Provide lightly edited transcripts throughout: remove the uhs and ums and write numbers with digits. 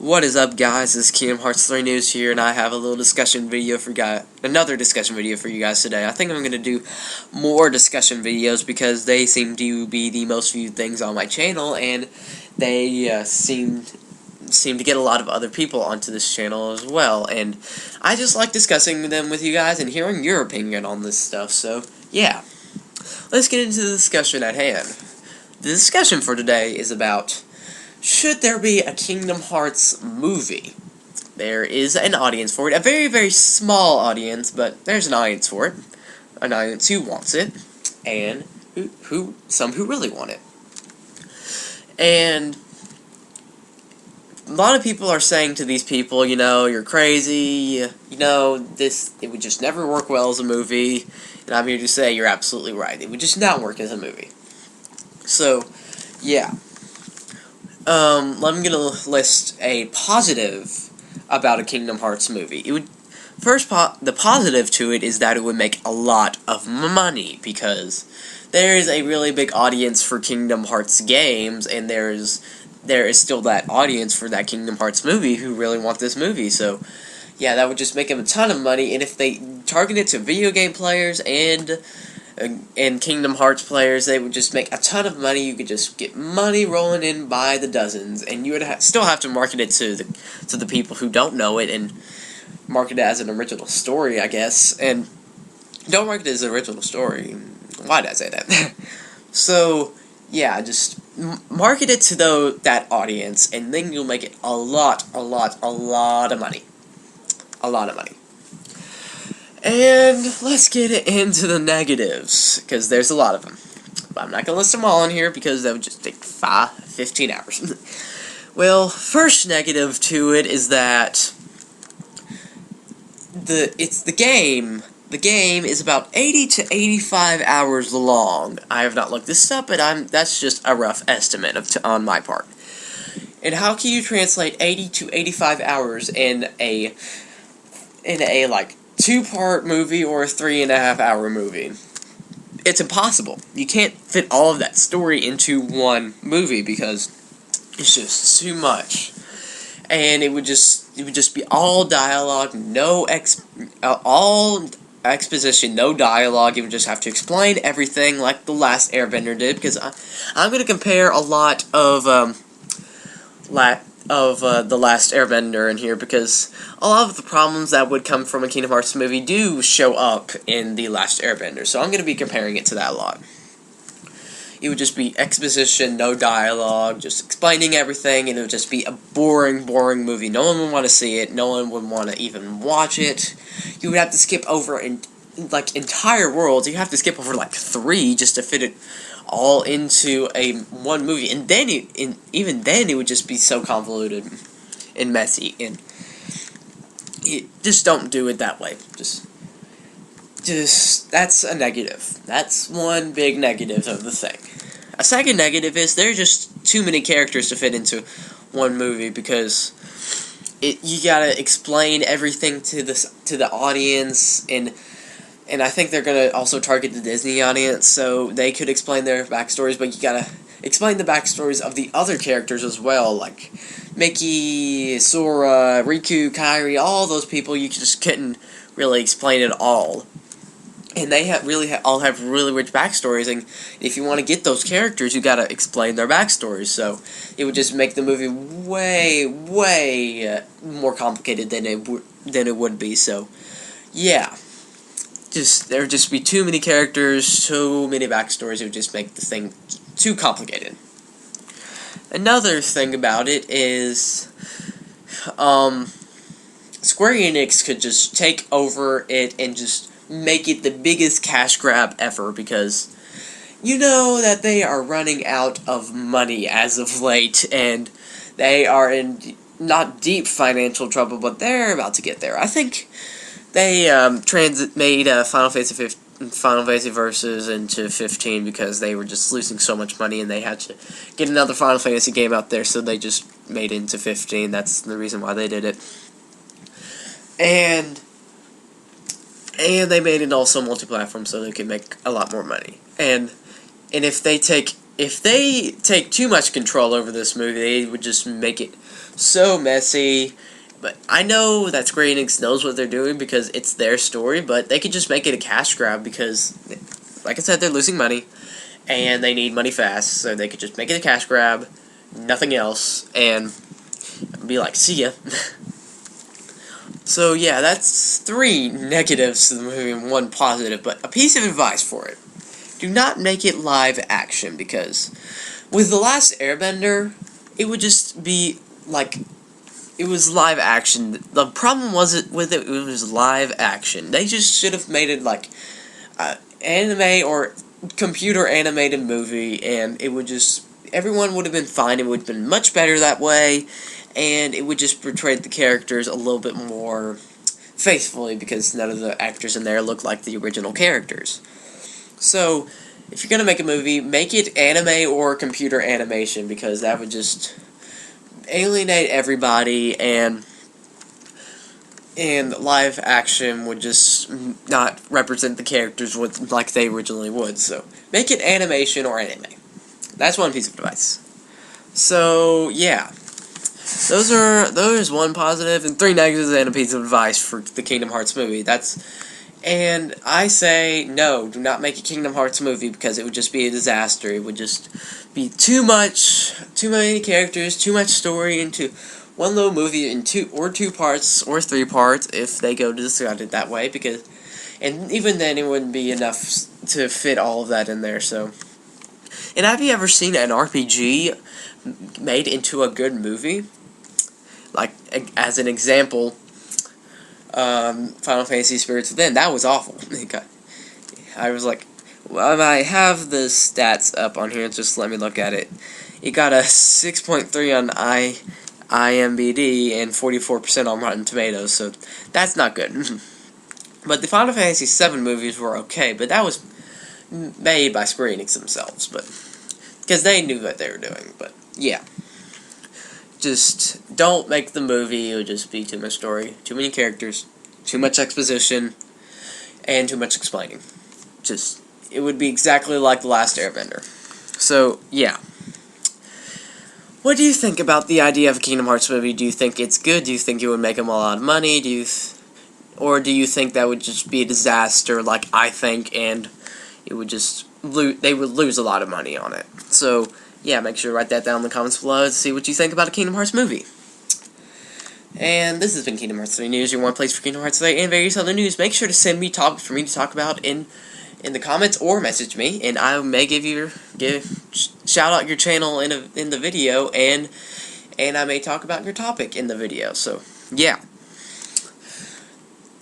What is up, guys? This is Kingdom Hearts 3 News here, and I have a little discussion video for another discussion video for you guys today. I think I'm going to do more discussion videos because they seem to be the most viewed things on my channel, and they seem to get a lot of other people onto this channel as well. And I just like discussing them with you guys and hearing your opinion on this stuff. So yeah, let's get into the discussion at hand. The discussion for today is about: should there be a Kingdom Hearts movie? There is an audience for it. A very, very small audience, but there's an audience for it. An audience who wants it, and some who really want it. And a lot of people are saying to these people, you know, you're crazy, you know, it would just never work well as a movie. And I'm here to say you're absolutely right. It would just not work as a movie. So, yeah. I'm going to list a positive about a Kingdom Hearts movie. The positive to it is that it would make a lot of money, because there is a really big audience for Kingdom Hearts games, and there is still that audience for that Kingdom Hearts movie who really want this movie. So, yeah, that would just make them a ton of money, and if they target it to video game players and Kingdom Hearts players, they would just make a ton of money. You could just get money rolling in by the dozens, and you would still have to market it to the people who don't know it, and market it as an original story, I guess. And don't market it as an original story. Why did I say that? So yeah, just market it to that audience, and then you'll make it a lot of money. A lot of money. And let's get into the negatives, because there's a lot of them. But I'm not going to list them all in here, because that would just take 15 hours. Well, first negative to it is that the game. The game is about 80 to 85 hours long. I have not looked this up, but that's just a rough estimate on my part. And how can you translate 80 to 85 hours in a like 2-part movie or a 3.5-hour movie? It's impossible. You can't fit all of that story into one movie, because it's just too much. And it would just be all dialogue, all exposition, no dialogue. You would just have to explain everything like The Last Airbender did, because I'm going to compare a lot of The Last Airbender in here, because a lot of the problems that would come from a Kingdom Hearts movie do show up in The Last Airbender, so I'm going to be comparing it to that a lot. It would just be exposition, no dialogue, just explaining everything, and it would just be a boring movie. No one would want to see it, no one would want to even watch it. You would have to skip over entire worlds. You have to skip over 3 just to fit it all into one movie, and then even then it would just be so convoluted and messy, and just don't do it that way. Just that's a negative. That's one big negative of the thing. A second negative is there's just too many characters to fit into one movie, because you gotta explain everything to the audience, and I think they're going to also target the Disney audience, so they could explain their backstories, but you gotta explain the backstories of the other characters as well, like Mickey, Sora, Riku, Kairi, all those people. You just couldn't really explain it all. And they all have really rich backstories, and if you want to get those characters, you gotta explain their backstories, so it would just make the movie way more complicated than it would be, so yeah. There would just be too many characters, too many backstories. It would just make the thing too complicated. Another thing about it is, Square Enix could just take over it and just make it the biggest cash grab ever, because you know that they are running out of money as of late, and they are in not deep financial trouble, but they're about to get there. I think they made Final Fantasy Versus into 15 because they were just losing so much money, and they had to get another Final Fantasy game out there, so they just made it into 15. That's the reason why they did it. And they made it also multi-platform so they could make a lot more money. And if they take too much control over this movie, they would just make it so messy. But I know that Square Enix knows what they're doing because it's their story, but they could just make it a cash grab because, like I said, they're losing money, and they need money fast, so they could just make it a cash grab, nothing else, and be like, see ya. So yeah, that's 3 negatives to the movie and 1 positive, but a piece of advice for it. Do not make it live action, because with The Last Airbender, it would just be like, it was live action. The problem with it was live action. They just should have made it like anime or computer animated movie, and it would just, everyone would have been fine. It would have been much better that way, and it would just portray the characters a little bit more faithfully, because none of the actors in there look like the original characters. So, if you're gonna make a movie, make it anime or computer animation, because that would just alienate everybody, and live action would just not represent the characters like they originally would. So make it animation or anime. That's 1 piece of advice. So yeah, there's 1 positive and 3 negatives and a piece of advice for the Kingdom Hearts movie. And I say no, do not make a Kingdom Hearts movie, because it would just be a disaster. It would just be too many characters, too much story into one little movie in 2 parts or 3 parts if they go to decide it that way, and even then it wouldn't be enough to fit all of that in there. So, and have you ever seen an RPG made into a good movie? Like, as an example, Final Fantasy Spirits Within, that was awful. I was like, well, I have the stats up on here, just let me look at it. It got a 6.3 on IMDb and 44% on Rotten Tomatoes, so that's not good. But the Final Fantasy VII movies were okay, but that was made by Square Enix themselves, but because they knew what they were doing. But yeah, just don't make the movie. It would just be too much story, too many characters, too much exposition, and too much explaining. It would be exactly like The Last Airbender. So yeah. What do you think about the idea of a Kingdom Hearts movie? Do you think it's good? Do you think it would make them a lot of money? Or do you think that would just be a disaster, like I think, and it would just they would lose a lot of money on it? So yeah, make sure to write that down in the comments below to see what you think about a Kingdom Hearts movie. And this has been Kingdom Hearts 3 News, your 1 place for Kingdom Hearts 3 and various other news. Make sure to send me topics for me to talk about in the comments, or message me, and I may shout out your channel in the video, and I may talk about your topic in the video. So yeah,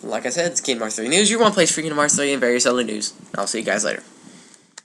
like I said, it's Kingdom Hearts 3 News, your 1 place for Kingdom Hearts 3 and various other news. I'll see you guys later.